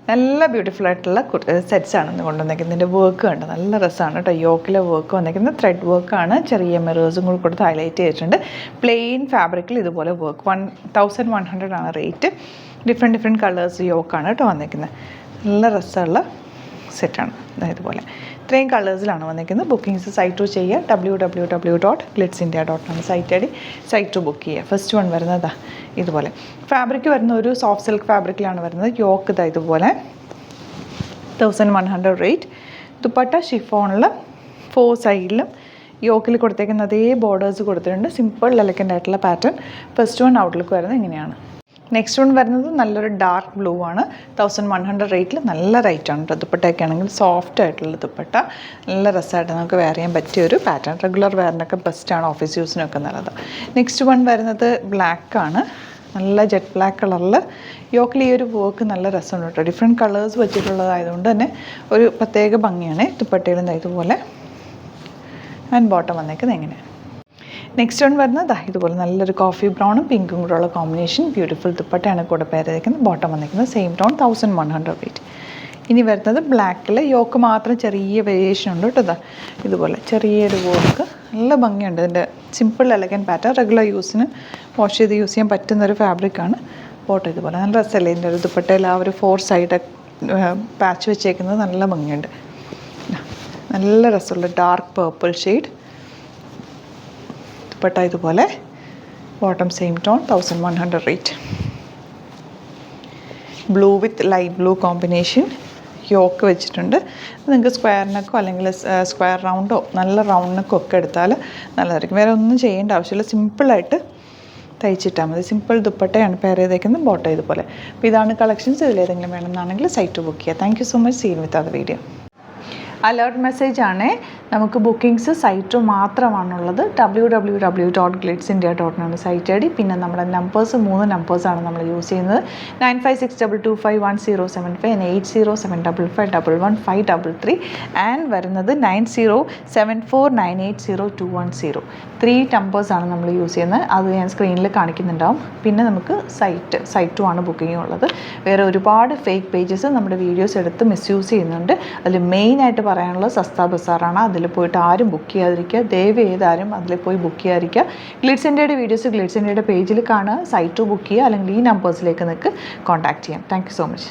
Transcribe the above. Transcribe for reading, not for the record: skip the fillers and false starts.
നല്ല ബ്യൂട്ടിഫുൾ ആയിട്ടുള്ള സെറ്റ്സാണ് ഇന്ന് കൊണ്ടുവന്നേക്കുന്നത്. ഇതിൻ്റെ വർക്ക് കണ്ട് നല്ല രസമാണ് കേട്ടോ. യോക്കിലെ വർക്ക് വന്നേക്കുന്നത് ത്രെഡ് വർക്കാണ്. ചെറിയ മിറേഴ്സും കൂടി കൊടുത്ത് ഹൈലൈറ്റ് ചെയ്തിട്ടുണ്ട്. പ്ലെയിൻ ഫാബ്രിക്കിൽ ഇതുപോലെ വർക്ക് 1100 ആണ് റേറ്റ്. ഡിഫറെൻറ്റ് കളേഴ്സ് യോക്കാണ് കേട്ടോ വന്നേക്കുന്നത്. നല്ല രസമുള്ള സെറ്റാണ് ഇതുപോലെ. ഇത്രയും കളേഴ്സിലാണ് വന്നിരിക്കുന്നത്. ബുക്കിംഗ്സ് സൈറ്റ് ടു ചെയ്യുക. www.glitzindia.com സൈറ്റ് ഐ ഡി. സൈറ്റ് ടു ബുക്ക് ചെയ്യുക. ഫസ്റ്റ് വൺ വരുന്നത് ഇതുപോലെ ഫാബ്രിക് വരുന്ന ഒരു സോഫ്റ്റ് സിൽക്ക് ഫാബ്രിക്കിലാണ് വരുന്നത്. യോക്ക് ഇതുപോലെ 1100 റേറ്റ്. ദുപ്പട്ട ഷിഫോണിൽ 4 സൈഡിലും യോക്കിൽ കൊടുത്തേക്കുന്ന അതേ ബോർഡേഴ്സ് കൊടുത്തിട്ടുണ്ട്. സിമ്പിൾ എലഗൻ്റ് ആയിട്ടുള്ള പാറ്റേൺ. ഫസ്റ്റ് വൺ ഔട്ട്ലുക്ക് വരുന്നത് ഇങ്ങനെയാണ്. നെക്സ്റ്റ് വൺ വരുന്നത് നല്ലൊരു ഡാർക്ക് ബ്ലൂ ആണ്. 1100 റേറ്റിൽ നല്ല റേറ്റാണ് കേട്ടോ. ദുപ്പട്ടയൊക്കെ ആണെങ്കിൽ സോഫ്റ്റ് ആയിട്ടുള്ള ദുപ്പട്ട. നല്ല രസമായിട്ട് നമുക്ക് വെയർ ചെയ്യാൻ പറ്റിയ ഒരു പാറ്റേൺ. റെഗുലർ വെയറിനൊക്കെ ബെസ്റ്റാണ്, ഓഫീസ് യൂസിനൊക്കെ നല്ലത്. നെക്സ്റ്റ് വൺ വരുന്നത് ബ്ലാക്കാണ്. നല്ല ജെറ്റ് ബ്ലാക്ക് കളറിൽ യോക്കിൽ ഈ ഒരു വർക്ക് നല്ല രസമുണ്ട് കേട്ടോ. ഡിഫറെൻറ്റ് കളേഴ്സ് വെച്ചിട്ടുള്ളതായതുകൊണ്ട് തന്നെ ഒരു പ്രത്യേക ഭംഗിയാണ്. ദുപ്പട്ടയിലും ഇതുപോലെ ആൻഡ് ബോട്ടം വന്നേക്കുന്നത് എങ്ങനെ. നെക്സ്റ്റ് വൺ വരുന്നത് ഇതുപോലെ നല്ലൊരു കോഫി ബ്രൗണും പിങ്കും കൂടെ ഉള്ള കോമ്പിനേഷൻ. ബ്യൂട്ടിഫുൾ ദുപ്പട്ടയാണ് കൂടെ പേരേക്കുന്നത്. ബോട്ടം വന്നിരിക്കുന്നത് സെയിം ടോൺ 1100 റേറ്റ്. ഇനി വരുന്നത് ബ്ലാക്കിൽ യോക്ക് മാത്രം ചെറിയ വേരിയേഷൻ ഉണ്ട് കേട്ടോ. ഇതുപോലെ ചെറിയൊരു വർക്ക് നല്ല ഭംഗിയുണ്ട്. ഇതിൻ്റെ സിമ്പിൾ എലഗൻ്റ് പാറ്റേൺ. റെഗുലർ യൂസിന് വാഷ് ചെയ്ത് യൂസ് ചെയ്യാൻ പറ്റുന്നൊരു ഫാബ്രിക്കാണ്. ബോട്ടം ഇതുപോലെ നല്ല രസമല്ലേ. ഇതിൻ്റെ ഒരു ദുപ്പട്ടയിൽ ആ ഒരു 4 സൈഡ് പാച്ച് വെച്ചേക്കുന്നത് നല്ല ഭംഗിയുണ്ട്. നല്ല രസമുള്ള ഡാർക്ക് പേർപ്പിൾ ഷെയ്ഡ് ദുപ്പട്ട ഇതുപോലെ. Bottom same tone 1100 rate. Blue with light blue combination yoke വെച്ചിട്ടുണ്ട്. നിങ്ങൾക്ക് സ്ക്വയറിനൊക്കെ അല്ലെങ്കിൽ സ്ക്വയർ റൗണ്ടോ നല്ല റൗണ്ടിനൊക്കെ ഒക്കെ എടുത്താൽ നല്ലതായിരിക്കും. വേറെ ഒന്നും ചെയ്യേണ്ട ആവശ്യമില്ല. സിമ്പിളായിട്ട് തയ്ച്ചിട്ടാൽ മതി. സിമ്പിൾ ദുപ്പട്ടയാണ് പെയർ ചെയ്തേക്കുന്നത്. ബോട്ടം ഇതുപോലെ. അപ്പോൾ ഇതാണ് കളക്ഷൻസ്. ഇതിലേതെങ്കിലും വേണമെന്നാണെങ്കിൽ സൈറ്റ് ബുക്ക് ചെയ്യുക. Thank you so much. Seen with അത് വീഡിയോ. അലേർട്ട് മെസ്സേജ് ആണ്. നമുക്ക് ബുക്കിംഗ്സ് സൈറ്റ് മാത്രമാണുള്ളത്. www.glitzindia.com site ID D. പിന്നെ നമ്മുടെ നമ്പേഴ്സ് 3 നമ്പേഴ്സാണ് നമ്മൾ യൂസ് ചെയ്യുന്നത്. 9562251075 and 8075551153 ആൻഡ് വരുന്നത് 9074980210. 3 നമ്പേഴ്സാണ് നമ്മൾ യൂസ് ചെയ്യുന്നത്. അത് ഞാൻ സ്ക്രീനിൽ കാണിക്കുന്നുണ്ടാവും. പിന്നെ നമുക്ക് സൈറ്റ് ആണ് ബുക്കിംഗ് ഉള്ളത്. വേറെ ഒരുപാട് ഫേക്ക് പേജസ് നമ്മുടെ വീഡിയോസ് എടുത്ത് മിസ്യൂസ് ചെയ്യുന്നുണ്ട്. അതിൽ മെയിനായിട്ട് പറയാനുള്ളത് സസ്ത ബസാറാണ്. അതിൽ പോയിട്ട് ആരും ബുക്ക് ചെയ്യാതിരിക്കുക. ദയവ് ചെയ്താരും അതിൽ പോയി ബുക്ക് ചെയ്യാതിരിക്കുക. ഗ്ലിറ്റ്സ് ഇന്ത്യയുടെ വീഡിയോസ് ഗ്ലിറ്റ്സ് ഇന്ത്യയുടെ പേജിൽ കാണുക. സൈറ്റ് ബുക്ക് ചെയ്യുക. അല്ലെങ്കിൽ ഈ നമ്പേഴ്സിലേക്ക് നിങ്ങൾക്ക് കോൺടാക്ട് ചെയ്യാം. Thank you so much.